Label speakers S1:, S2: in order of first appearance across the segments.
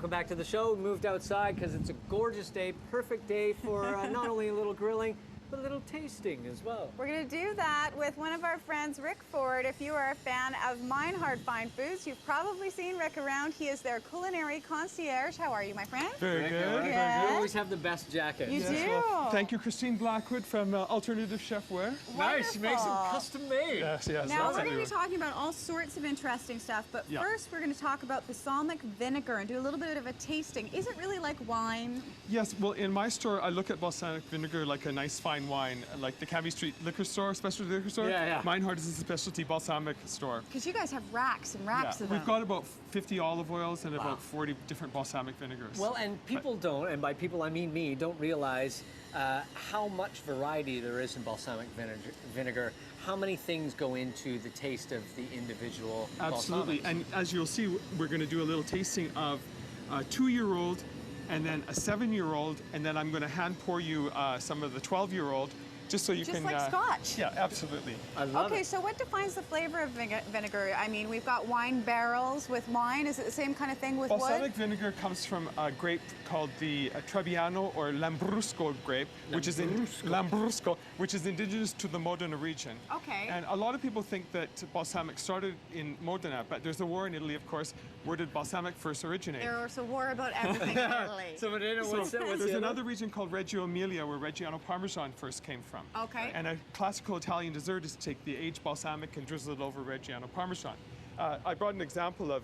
S1: Welcome back to the show. We moved outside because it's a gorgeous day, perfect day for not only a little grilling, but a little tasting as well.
S2: We're going to do that with one of our friends, Rick Forde. If you are a fan of Meinhard Fine Foods, you've probably seen Rick around. He is their culinary concierge. How are you, my friend?
S3: Very good.
S1: You always have the best jacket.
S2: You do.
S3: Well, thank you, Christine Blackwood from Alternative Chef Wear.
S1: Nice. She makes them custom made.
S3: Yes.
S2: Now, we're going to be talking about all sorts of interesting stuff, but first we're going to talk about balsamic vinegar and do a little bit of a tasting. Is it really like wine?
S3: Yes, well, in my store, I look at balsamic vinegar like a nice fine wine, like the Cambie Street liquor store, specialty liquor store.
S1: Yeah.
S3: Meinhard is a specialty balsamic store.
S2: Because you guys have racks and racks of them.
S3: We've got about 50 olive oils and about 40 different balsamic vinegars.
S1: Well, and people don't, and by people I mean me, don't realize how much variety there is in balsamic vinegar. How many things go into the taste of the individual
S3: Absolutely,
S1: balsamics?
S3: and as you'll see, we're going to do a little tasting of a 2-year-old and then a 7-year-old, and then I'm going to hand pour you some of the 12-year-old, just so you
S2: Just
S3: can...
S2: like Scotch.
S3: Yeah, absolutely.
S1: I love
S2: Okay,
S1: it.
S2: so what defines the flavor of vinegar? I mean, we've got wine barrels with wine. Is it the same kind of thing with
S3: Balsamic
S2: wood?
S3: vinegar comes from a grape called the Trebbiano or Lambrusco grape, which is indigenous to the Modena region.
S2: Okay.
S3: And a lot of people think that balsamic started in Modena, but there's a war in Italy, of course. Where did balsamic first originate?
S2: There was a war about everything in Italy.
S1: So what's
S3: There's another region called Reggio Emilia where Reggiano Parmesan first came from.
S2: Okay.
S3: And a classical Italian dessert is to take the aged balsamic and drizzle it over Reggiano Parmesan. I brought an example of,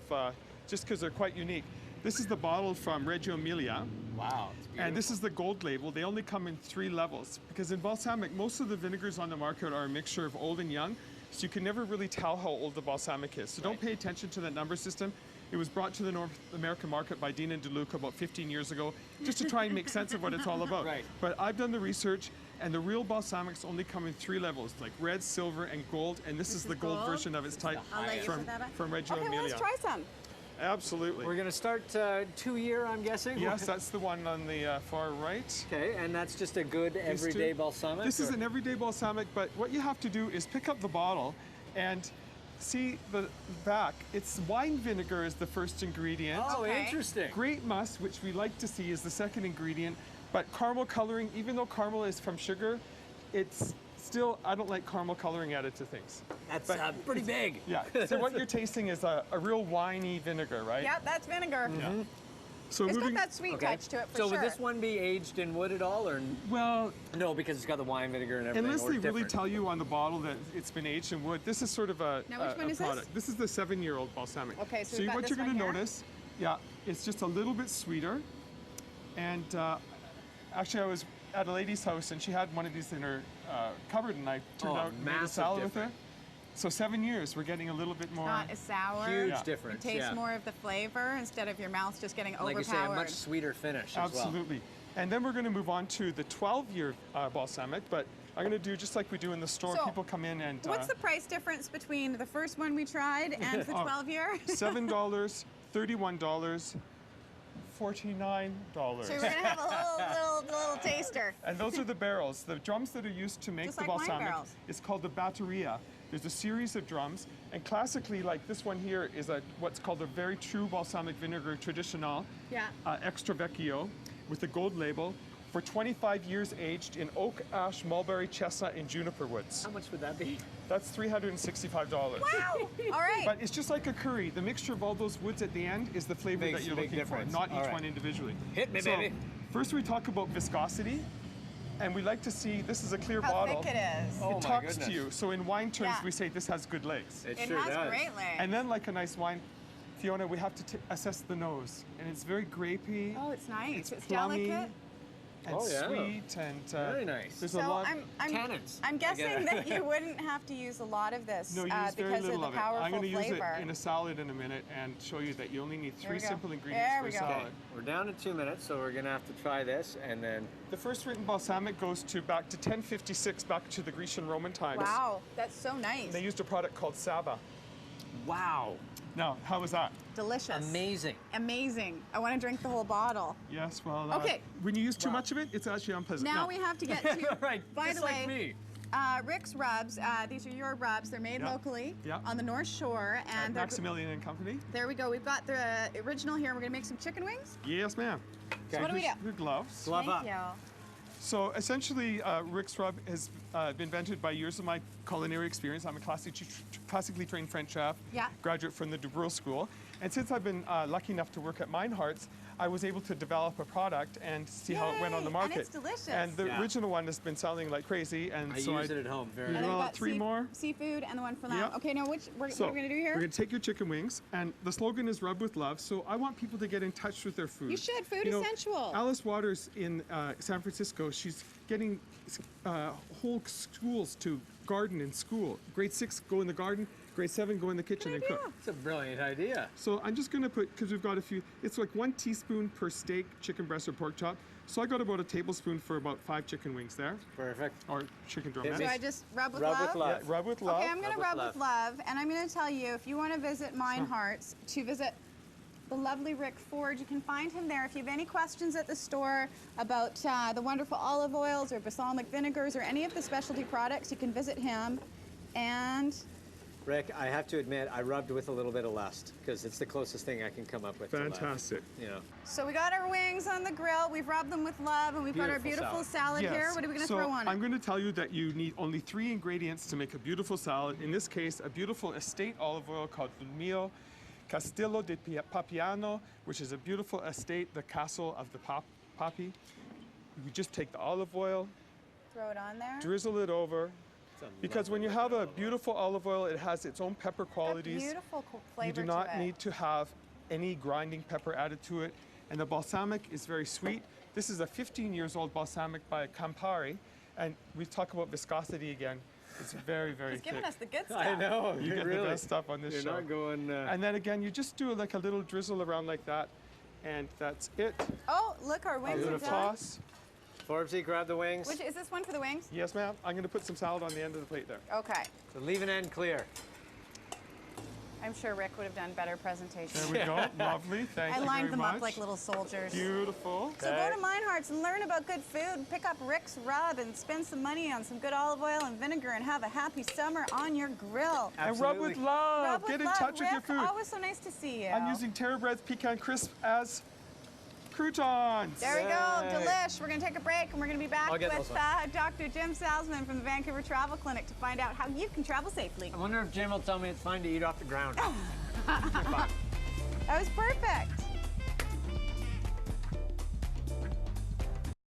S3: just because they're quite unique. This is the bottle from Reggio Emilia.
S1: Wow, it's beautiful.
S3: And this is the gold label. They only come in 3 levels because in balsamic, most of the vinegars on the market are a mixture of old and young. So you can never really tell how old the balsamic is. So don't pay attention to that number system. It was brought to the North American market by Dean and DeLuca about 15 years ago, just to try and make sense of what it's all about.
S1: Right.
S3: But I've done the research, and the real balsamics only come in 3 levels, like red, silver, and gold. And this is the gold version of its type
S2: I'll let you
S3: from
S2: put that back.
S3: Reggio
S2: Okay,
S3: Emilia.
S2: well, let's try some.
S3: Absolutely.
S1: We're going to start 2-year, I'm guessing?
S3: Yes, that's the one on the far right.
S1: Okay, and that's just a good everyday balsamic?
S3: This is an everyday balsamic, but what you have to do is pick up the bottle and see the back. It's wine vinegar is the first ingredient.
S1: Oh,
S2: Okay.
S1: interesting.
S3: Grape must, which we like to see, is the second ingredient. But caramel coloring, even though caramel is from sugar, it's still, I don't like caramel coloring added to things.
S1: That's pretty big.
S3: Yeah, so what you're tasting is a real winey vinegar, right?
S2: Yeah, that's vinegar.
S3: Yeah. So
S2: It's got
S3: moving,
S2: that sweet touch to it for
S1: So
S2: sure.
S1: would this one be aged in wood at all, or
S3: well,
S1: no? Because it's got the wine vinegar and everything.
S3: unless
S1: or
S3: they really
S1: different?
S3: tell you on the bottle that it's been aged in wood, this is sort of a,
S2: Now, which one is this?
S3: product. This is the 7-year-old balsamic.
S2: Okay, so we've got
S3: what
S2: this
S3: you're going
S2: one
S3: to
S2: here.
S3: notice, it's just a little bit sweeter. And actually, I was at a lady's house and she had one of these in her cupboard, and I turned out and made a
S1: massive
S3: salad with her.
S1: difference.
S3: So 7 years, we're getting a little bit more.
S2: Not as sour.
S1: Huge
S3: Yeah.
S1: difference.
S2: It tastes
S1: yeah.
S2: more of the flavor instead of your mouth just getting
S1: Like
S2: overpowered.
S1: you say, a much sweeter finish as well.
S3: Absolutely. And then we're going to move on to the 12-year balsamic, but I'm going to do just like we do in the store.
S2: So,
S3: People come in and
S2: What's the price difference between the first one we tried and the 12-year?
S3: $7, $31, $49.
S2: So we're gonna have a little taster.
S3: And those are the barrels. The drums that are used to make
S2: Just
S3: the
S2: like wine
S3: balsamic
S2: barrels.
S3: is called the batteria. There's a series of drums, and classically, like this one here, is what's called a very true balsamic vinegar traditional,
S2: Yeah.
S3: extra vecchio, with the gold label, for 25 years aged in oak, ash, mulberry, chestnut, and juniper woods.
S1: How much would that be?
S3: That's $365.
S2: Wow! All right.
S3: But it's just like a curry. The mixture of all those woods at the end is the flavor
S1: Makes
S3: that
S1: a
S3: you're
S1: big
S3: looking
S1: difference.
S3: for, not
S1: All
S3: each
S1: right.
S3: one individually.
S1: Hit me,
S3: So,
S1: baby.
S3: First we talk about viscosity, and we like to see, this is a clear
S2: How
S3: bottle.
S2: thick it is.
S1: Oh,
S3: It
S1: my
S3: talks
S1: goodness.
S3: to you. So in wine terms,
S2: Yeah.
S3: we say this has good legs.
S2: It
S1: sure
S2: has
S1: does.
S2: great legs.
S3: And then like a nice wine, Fiona, we have to assess the nose. And it's very grapey.
S2: Oh, it's nice. It's
S3: plummy
S2: delicate.
S3: and
S1: Oh, yeah.
S3: sweet, and
S1: Very nice.
S3: there's
S2: So
S3: a lot.
S2: I'm
S1: Tannins.
S2: I'm
S1: I
S2: guessing
S1: get it.
S2: that you wouldn't have to use a lot of this
S3: No, use very
S2: because of
S3: little
S2: the
S3: of it.
S2: powerful
S3: I'm going to use
S2: flavor.
S3: it in a salad in a minute and show you that you only need
S2: There we
S3: 3
S2: go.
S3: simple ingredients
S2: There
S3: for
S2: we
S3: a
S2: go.
S3: salad.
S1: Okay, we're down to 2 minutes, so we're gonna have to try this, and then
S3: The first written balsamic goes back to 1056, back to the Grecian Roman times.
S2: Wow, that's so nice.
S3: And they used a product called Saba.
S1: wow,
S3: Now, how was that?
S2: Delicious.
S1: amazing.
S2: Amazing. I want to drink the whole bottle.
S3: Yes, well,
S2: Okay.
S3: when you use too much of it, it's actually unpleasant.
S2: Now we have to get to.
S1: Right,
S2: By
S1: just
S2: the
S1: like
S2: way,
S1: me.
S2: Rick's rubs. These are your rubs. They're made
S3: Yeah.
S2: locally
S3: Yeah.
S2: on the North Shore, and they're-
S3: Maximilian and Company.
S2: there we go. We've got the original here. We're gonna make some chicken wings.
S3: Yes, ma'am.
S2: So what do we do?
S3: Your gloves.
S1: Glove
S2: Thank
S1: up.
S2: you.
S3: So essentially, Rick's Rub has been invented by years of my culinary experience. I'm a classically trained French chef,
S2: Yeah.
S3: graduate from the Dubreuil School. And since I've been lucky enough to work at Meinhardt's, I was able to develop a product and see how it went on the
S2: Yay,
S3: market.
S2: and it's delicious.
S3: And the
S1: Yeah.
S3: original one has been selling like crazy. And
S1: I
S3: so
S1: use it at home very
S3: You
S2: And then
S3: roll
S2: we've
S3: out
S2: got
S3: 3 more.
S2: seafood and the one for lamb.
S3: Yep.
S2: Okay, now what are we gonna do here?
S3: We're gonna take your chicken wings, and the slogan is "Rub with Love." So I want people to get in touch with their food.
S2: You should. Food is sensual.
S3: Alice Waters in San Francisco, she's getting whole schools to garden in school. Grade 6 go in the garden. Grade 7 go in the kitchen and cook.
S1: It's a brilliant idea.
S3: So I'm just gonna put, because we've got a few, it's like 1 teaspoon per steak, chicken breast or pork chop. So I got about a tablespoon for about 5 chicken wings there,
S1: Perfect.
S3: or chicken
S1: Hit
S3: drumettes.
S1: me.
S2: So I just rub with
S1: Rub
S2: love?
S1: with love.
S3: Yeah, rub with love.
S2: Okay, I'm gonna
S1: Rub
S2: rub
S1: with
S2: with love, and I'm gonna tell you, if you want to visit Meinhardt's, to visit the lovely Rick Forde, you can find him there. If you have any questions at the store about the wonderful olive oils or balsamic vinegars or any of the specialty products, you can visit him. And
S1: Rick, I have to admit, I rubbed with a little bit of lust because it's the closest thing I can come up with. to love.
S3: Fantastic.
S1: You know,
S2: so we got our wings on the grill, we've rubbed them with love, and we've got our
S1: Beautiful
S2: beautiful
S1: salad.
S2: salad here. What are we gonna
S3: so
S2: throw on
S3: I'm
S2: it?
S3: going to tell you that you need only 3 ingredients to make a beautiful salad. In this case, a beautiful estate olive oil called Mio Castillo di Papiano, which is a beautiful estate, the castle of the Papi. You just take the olive oil,
S2: Throw it on there.
S3: drizzle it over,
S1: it's a
S3: because when you have a beautiful olive oil, it has its own pepper
S2: Got
S3: qualities.
S2: beautiful flavor
S3: You do
S2: to
S3: not
S2: it.
S3: need to have any grinding pepper added to it. And the balsamic is very sweet. This is a 15 years old balsamic by Campari. And we talk about viscosity again. It's very, very
S2: He's giving
S3: thick.
S2: us the good stuff.
S1: I know.
S3: You get
S1: really.
S3: the best stuff on this
S1: You're
S3: show.
S1: not going.
S3: And then again, you just do like a little drizzle around like that. And that's it.
S2: Oh, look, our
S3: A
S2: wings
S3: little
S2: are done.
S3: toss.
S1: Forbesy, grab the wings.
S2: Which is this one for the wings?
S3: Yes, ma'am. I'm going to put some salad on the end of the plate there.
S2: Okay.
S1: So leave an end clear.
S2: I'm sure Rick would have done better presentation.
S3: There we go. Lovely. Thank
S2: I
S3: you
S2: lined
S3: very
S2: them
S3: much.
S2: up like little soldiers.
S3: Beautiful.
S2: So go to Meinhardt's and learn about good food. Pick up Rick's Rub and spend some money on some good olive oil and vinegar and have a happy summer on your grill.
S3: And rub with
S1: Absolutely.
S3: love.
S2: Rub with
S3: Get in
S2: love,
S3: touch with your
S2: Rick.
S3: food.
S2: Always so nice to see you.
S3: I'm using Terra Bread's Pecan Crisp as croutons.
S2: There we go,
S1: Yay.
S2: delish. We're gonna take a break and we're gonna be back
S1: I'll get
S2: with
S1: those ones.
S2: Dr. Jim Salzman from the Vancouver Travel Clinic to find out how you can travel safely.
S1: I wonder if Jim will tell me it's fine to eat off the ground.
S2: That was perfect.